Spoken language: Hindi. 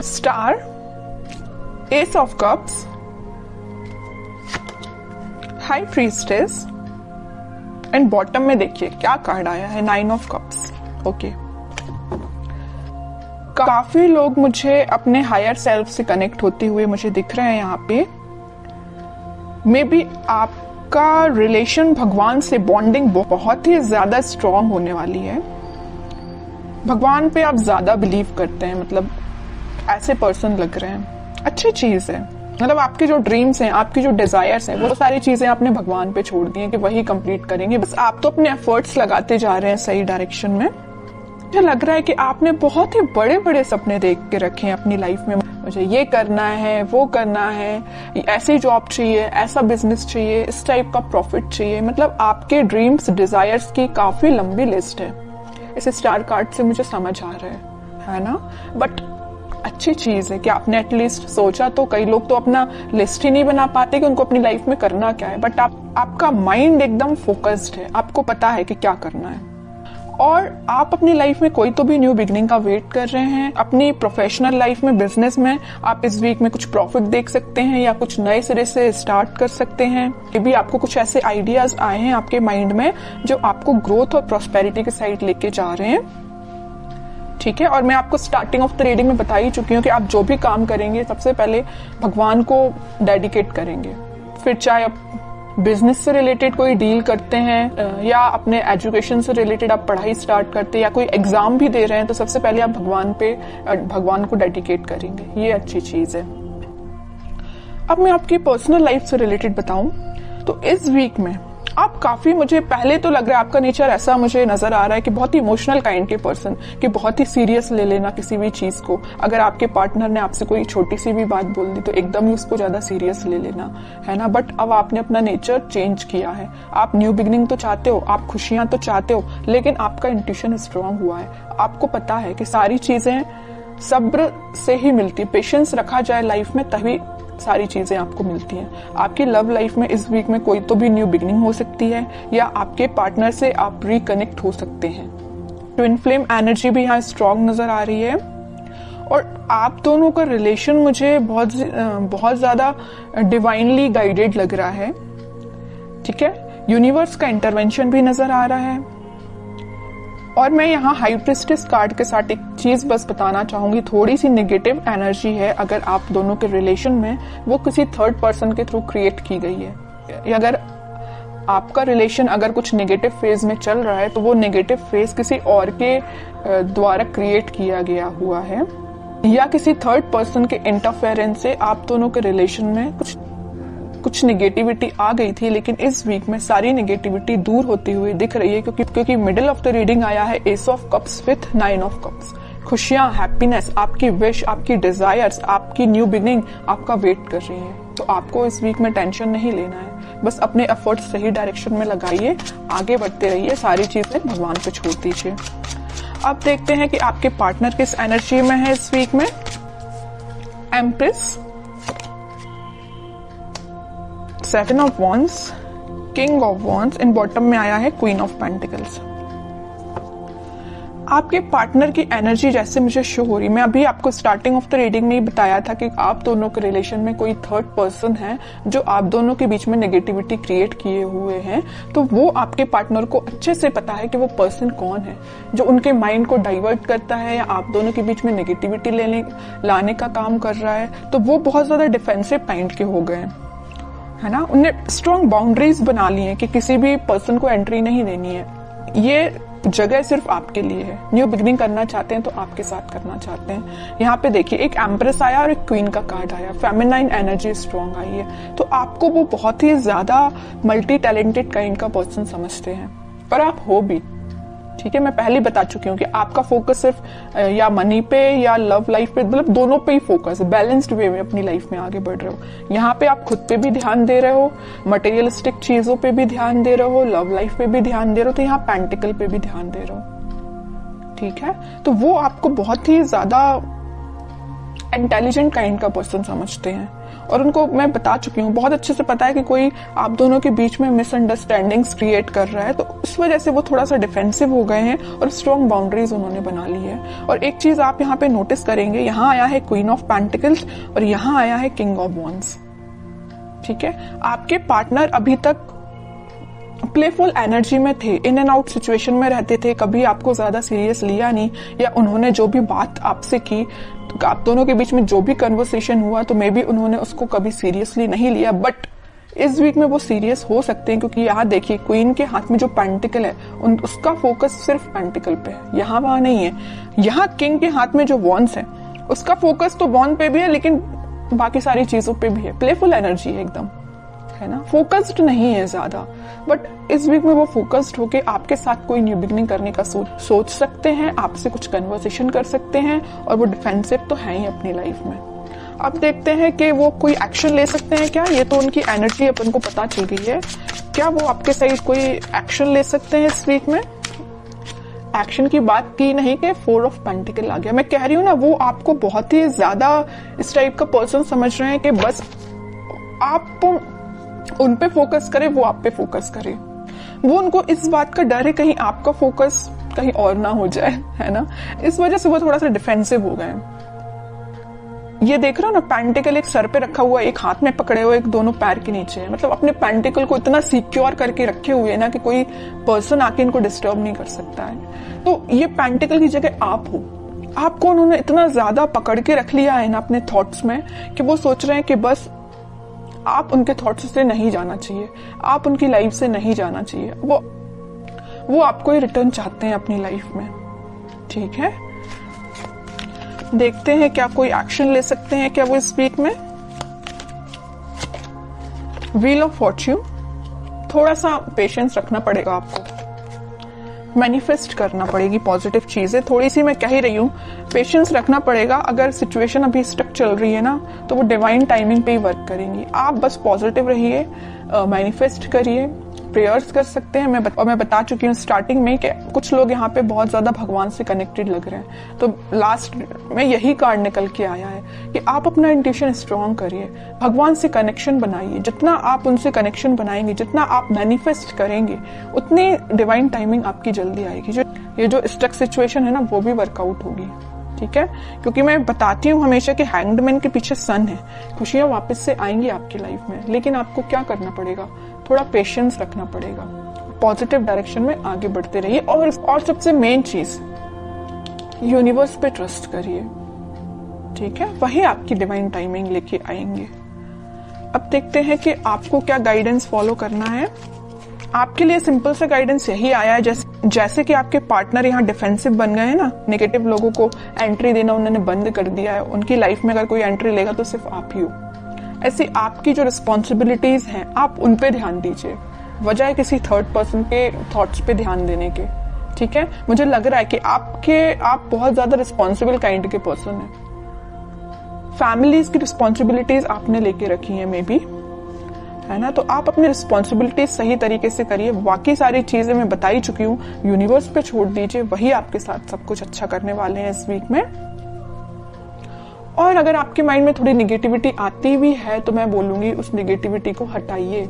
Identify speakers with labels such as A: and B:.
A: Star, S of cups, high priestess and bottom में देखिए क्या कार्ड आया है, 9 ऑफ कप्स। ओके, काफी लोग मुझे अपने हायर सेल्फ से कनेक्ट होते हुए मुझे दिख रहे हैं यहाँ पे। मे बी आपका रिलेशन भगवान से बॉन्डिंग बहुत ही ज्यादा स्ट्रांग होने वाली है। भगवान पे आप ज्यादा बिलीव करते हैं, मतलब ऐसे पर्सन लग रहे हैं। अच्छी चीज है, मतलब आपके जो ड्रीम्स हैं, आपकी जो डिजायर्स हैं, वो सारी चीजें आपने भगवान पे छोड़ दी हैं कि वही कंप्लीट करेंगे। बस आप तो अपने एफर्ट्स लगाते जा रहे हैं सही डायरेक्शन में। मुझे लग रहा है कि आपने बहुत ही बड़े बड़े सपने देख के रखे हैं अपनी लाइफ में। मुझे ये करना है, वो करना है, ऐसी जॉब चाहिए, ऐसा बिजनेस चाहिए, इस टाइप का प्रॉफिट चाहिए। मतलब आपके ड्रीम्स, डिजायर्स की काफी लंबी लिस्ट है। इस स्टार कार्ड से मुझे समझ आ रहा है ना। बट अच्छी चीज है कि आपने एटलीस्ट सोचा। तो कई लोग तो अपना लिस्ट ही नहीं बना पाते कि उनको अपनी लाइफ में करना क्या है। बट आपका माइंड एकदम फोकस्ड है, आपको पता है कि क्या करना है। और आप अपनी लाइफ में कोई तो भी न्यू बिगनिंग का वेट कर रहे हैं। अपनी प्रोफेशनल लाइफ में, बिजनेस में आप इस वीक में कुछ प्रॉफिट देख सकते हैं या कुछ नए सिरे से स्टार्ट कर सकते हैं। ये भी आपको कुछ ऐसे आइडियाज आए हैं आपके माइंड में जो आपको ग्रोथ और प्रॉस्पेरिटी के साइड लेके जा रहे हैं। ठीक है, और मैं आपको स्टार्टिंग ऑफ द रीडिंग में बता ही चुकी हूँ कि आप जो भी काम करेंगे सबसे पहले भगवान को डेडिकेट करेंगे। फिर चाहे आप बिजनेस से रिलेटेड कोई डील करते हैं या अपने एजुकेशन से रिलेटेड आप पढ़ाई स्टार्ट करते हैं या कोई एग्जाम भी दे रहे हैं, तो सबसे पहले आप भगवान को डेडिकेट करेंगे। ये अच्छी चीज है। अब मैं आपकी पर्सनल लाइफ से रिलेटेड बताऊं तो इस वीक में आप काफी, मुझे पहले तो लग रहा है आपका नेचर ऐसा मुझे नजर आ रहा है कि बहुत ही इमोशनल काइंड के पर्सन, कि बहुत ही सीरियस ले लेना किसी भी चीज को। अगर आपके पार्टनर ने आपसे कोई छोटी सी भी बात बोल दी तो एकदम ही उसको ज्यादा सीरियस ले लेना, है ना। बट अब आपने अपना नेचर चेंज किया है। आप न्यू बिगनिंग तो चाहते हो, आप खुशियां तो चाहते हो, लेकिन आपका इंट्यूशन स्ट्रांग हुआ है। आपको पता है कि सारी चीजें सब्र से ही मिलती है। पेशेंस रखा जाए लाइफ में तभी सारी चीजें आपको मिलती हैं। आपकी लव लाइफ में इस वीक में कोई तो भी न्यू बिगनिंग हो सकती है या आपके पार्टनर से आप रिकनेक्ट हो सकते हैं। ट्विन फ्लेम एनर्जी भी यहाँ स्ट्रांग नजर आ रही है और आप दोनों का रिलेशन मुझे बहुत ज्यादा डिवाइनली गाइडेड लग रहा है। ठीक है, यूनिवर्स का इंटरवेंशन भी नजर आ रहा है। और मैं यहाँ हाई प्रीस्टेस कार्ड के साथ एक चीज बस बताना चाहूंगी, थोड़ी सी नेगेटिव एनर्जी है अगर आप दोनों के रिलेशन में, वो किसी थर्ड पर्सन के थ्रू क्रिएट की गई है। अगर आपका रिलेशन अगर कुछ नेगेटिव फेज में चल रहा है तो वो नेगेटिव फेज किसी और के द्वारा क्रिएट किया गया हुआ है या किसी थर्ड पर्सन के इंटरफेरेंस से आप दोनों के रिलेशन में कुछ नेगेटिविटी आ गई थी। लेकिन इस वीक में सारी नेगेटिविटी दूर होती हुई दिख रही है क्योंकि मिडिल ऑफ द रीडिंग आया है S of cups with 9 of cups. खुशियां, हैप्पीनेस, आपकी विश, आपकी डिजायर्स, आपकी न्यू बिगनिंग आपका वेट कर रही है। तो आपको इस वीक में टेंशन नहीं लेना है, बस अपने एफर्ट्स सही डायरेक्शन में लगाइए, आगे बढ़ते रहिए, सारी चीजें भगवान पे छोड़ दीजिए। अब देखते हैं कि आपके पार्टनर किस एनर्जी में है इस वीक में। Empress, 7 of wands, king of wands and bottom में आया है क्वीन ऑफ पेंटिकल्स। आपके पार्टनर की एनर्जी जैसे मुझे शो हो रही, मैं अभी आपको स्टार्टिंग ऑफ द रीडिंग में ही बताया था कि आप दोनों के रिलेशन में कोई थर्ड पर्सन है जो आप दोनों के बीच में नेगेटिविटी क्रिएट किए हुए हैं। तो वो आपके पार्टनर को अच्छे से पता है कि वो पर्सन कौन है जो उनके माइंड को डाइवर्ट करता है या आप दोनों के बीच में नेगेटिविटी लाने का काम कर रहा है। तो वो बहुत ज्यादा डिफेंसिव काइंड के हो गए, है ना। उन्हें स्ट्रॉन्ग बाउंड्रीज बना ली है कि किसी भी पर्सन को एंट्री नहीं देनी है। ये जगह सिर्फ आपके लिए है। न्यू बिगनिंग करना चाहते हैं तो आपके साथ करना चाहते हैं। यहाँ पे देखिए एक एम्प्रेस आया और एक क्वीन का कार्ड आया, फेमिनाइन एनर्जी स्ट्रॉन्ग आई है। तो आपको वो बहुत ही ज्यादा मल्टी टैलेंटेड काइंड का पर्सन समझते हैं और आप हो भी। ठीक है, मैं पहले ही बता चुकी हूँ कि आपका फोकस सिर्फ या मनी पे या लव लाइफ पे, मतलब दोनों पे ही फोकस है। बैलेंस्ड वे में अपनी लाइफ में आगे बढ़ रहे हो। यहाँ पे आप खुद पे भी ध्यान दे रहे हो, मटेरियलिस्टिक चीजों पे भी ध्यान दे रहे हो, लव लाइफ पे भी ध्यान दे रहे हो, तो यहाँ पेंटिकल पे भी ध्यान दे रहे हो। ठीक है, तो वो आपको बहुत ही ज्यादा इंटेलिजेंट काइंड का पर्सन समझते हैं, और उनको मैं बता चुकी हूँ, बहुत अच्छे से पता है कि कोई आप दोनों के बीच में मिसअंडरस्टैंडिंग्स क्रिएट कर रहा है, तो उस वजह से वो थोड़ा सा डिफेंसिव हो गए हैं और स्ट्रॉन्ग बाउंड्रीज उन्होंने बना ली है। और एक चीज आप यहाँ पे नोटिस करेंगे, यहाँ आया है क्वीन ऑफ पेंटिकल्स और यहाँ आया है किंग ऑफ वॉन्ड्स। ठीक है, आपके पार्टनर अभी तक प्लेफुल एनर्जी में थे, इन एंड आउट सिचुएशन में रहते थे, कभी आपको ज्यादा सीरियस लिया नहीं, या उन्होंने जो भी बात आपसे की, तो आप दोनों के बीच में जो भी कन्वर्सेशन हुआ तो मे बी उन्होंने उसको कभी सीरियसली नहीं लिया। बट इस वीक में वो सीरियस हो सकते हैं, क्योंकि यहाँ देखिए क्वीन के हाथ में जो पेंटिकल है उसका फोकस सिर्फ पेंटिकल पे है, यहाँ वहां नहीं है। यहाँ किंग के हाथ में जो वॉन्ड्स है उसका फोकस तो वॉन्ड पे भी है, लेकिन बाकी सारी चीजों पे भी है। प्लेफुल एनर्जी है एकदम, है ना, फोकस्ड नहीं है ज्यादा। बट इस वीक में वो फोकस्ड होके आपके साथ कोई न्यू बिगनिंग करने का सोच सकते हैं, आपसे कुछ कन्वर्सेशन कर सकते हैं, और वो डिफेंसिव तो है ही अपनी लाइफ में। अब देखते हैं कि वो कोई एक्शन ले सकते हैं क्या। ये तो उनकी एनर्जी अपन को पता चल गई है, क्या वो आपके साइड कोई एक्शन ले सकते हैं इस वीक में। एक्शन की बात की नहीं कि 4 ऑफ पेंटिकल आ गया। मैं कह रही हूँ ना, वो आपको बहुत ही ज्यादा इस टाइप का पर्सन समझ रहे हैं कि बस आप उन पे फोकस करें, वो आप पे फोकस करें। वो उनको इस बात का डर है कहीं आपका फोकस कहीं और ना हो जाए, है ना, इस वजह से वो थोड़ा सा डिफेंसिव हो गए। ये देख रहे हो ना, पेंटिकल एक सर पे रखा हुआ, एक हाथ में पकड़े हुए, एक दोनों पैर के नीचे है। मतलब अपने पेंटिकल को इतना सिक्योर करके रखे हुए है ना कि कोई पर्सन आके इनको डिस्टर्ब नहीं कर सकता है। तो ये पेंटिकल की जगह आप हो, आपको उन्होंने इतना ज्यादा पकड़ के रख लिया है ना अपने थॉट्स में कि वो सोच रहे हैं कि बस आप उनके थॉट्स से नहीं जाना चाहिए, आप उनकी लाइफ से नहीं जाना चाहिए। वो आपको ही रिटर्न चाहते हैं अपनी लाइफ में। ठीक है, देखते हैं क्या कोई एक्शन ले सकते हैं क्या वो इस वीक में। व्हील ऑफ फॉर्च्यून, थोड़ा सा पेशेंस रखना पड़ेगा आपको, मैनिफेस्ट करना पड़ेगी पॉजिटिव चीजें। थोड़ी सी मैं कह ही रही हूँ, पेशेंस रखना पड़ेगा। अगर सिचुएशन अभी स्टक चल रही है ना, तो वो डिवाइन टाइमिंग पे ही वर्क करेंगी। आप बस पॉजिटिव रहिए, मैनिफेस्ट करिए, प्रेयर्स कर सकते हैं। मैं बता चुकी हूँ स्टार्टिंग में कि कुछ लोग यहाँ पे बहुत ज्यादा भगवान से कनेक्टेड लग रहे हैं, तो लास्ट में यही कार्ड निकल के आया है कि आप अपना इंट्यूशन स्ट्रांग करिए, भगवान से कनेक्शन बनाइए। जितना आप उनसे कनेक्शन बनाएंगे, जितना आप मैनिफेस्ट करेंगे, उतनी डिवाइन टाइमिंग आपकी जल्दी आएगी। ये जो स्टक सिचुएशन है ना, वो भी वर्कआउट होगी। ठीक है, क्योंकि मैं बताती हूँ हमेशा कि हैंग्ड मैन के पीछे सन है, खुशियां वापस से आएंगी आपकी लाइफ में। लेकिन आपको क्या करना पड़ेगा, थोड़ा पेशेंस रखना पड़ेगा, पॉजिटिव डायरेक्शन में आगे बढ़ते रहिए। और सबसे मेन चीज, यूनिवर्स पे ट्रस्ट करिए। ठीक है, वही आपकी डिवाइन टाइमिंग लेके आएंगे। अब देखते हैं कि आपको क्या गाइडेंस फॉलो करना है। आपके लिए सिंपल सा गाइडेंस यही आया है, जैसे कि आपके पार्टनर यहाँ डिफेंसिव बन गए हैं ना, नेगेटिव लोगों को एंट्री देना उन्होंने बंद कर दिया है, उनकी लाइफ में अगर कोई एंट्री लेगा तो सिर्फ आप ही हो। ऐसी आपकी जो रिस्पॉन्सिबिलिटीज हैं, आप उन पे ध्यान दीजिए, बजाय किसी थर्ड पर्सन के थॉट्स पे ध्यान देने के। ठीक है, मुझे लग रहा है कि आप बहुत ज्यादा रिस्पॉन्सिबल काइंड के पर्सन हैं। फैमिलीज की रिस्पॉन्सिबिलिटीज आपने लेके रखी है मे बी, है ना, तो आप अपनी रिस्पॉन्सिबिलिटीज सही तरीके से करिए। बाकी सारी चीजें मैं बता ही चुकी हूँ, यूनिवर्स पे छोड़ दीजिए, वही आपके साथ सब कुछ अच्छा करने वाले हैं इस वीक में। और अगर आपके माइंड में थोड़ी निगेटिविटी आती भी है तो मैं बोलूंगी उस निगेटिविटी को हटाइए।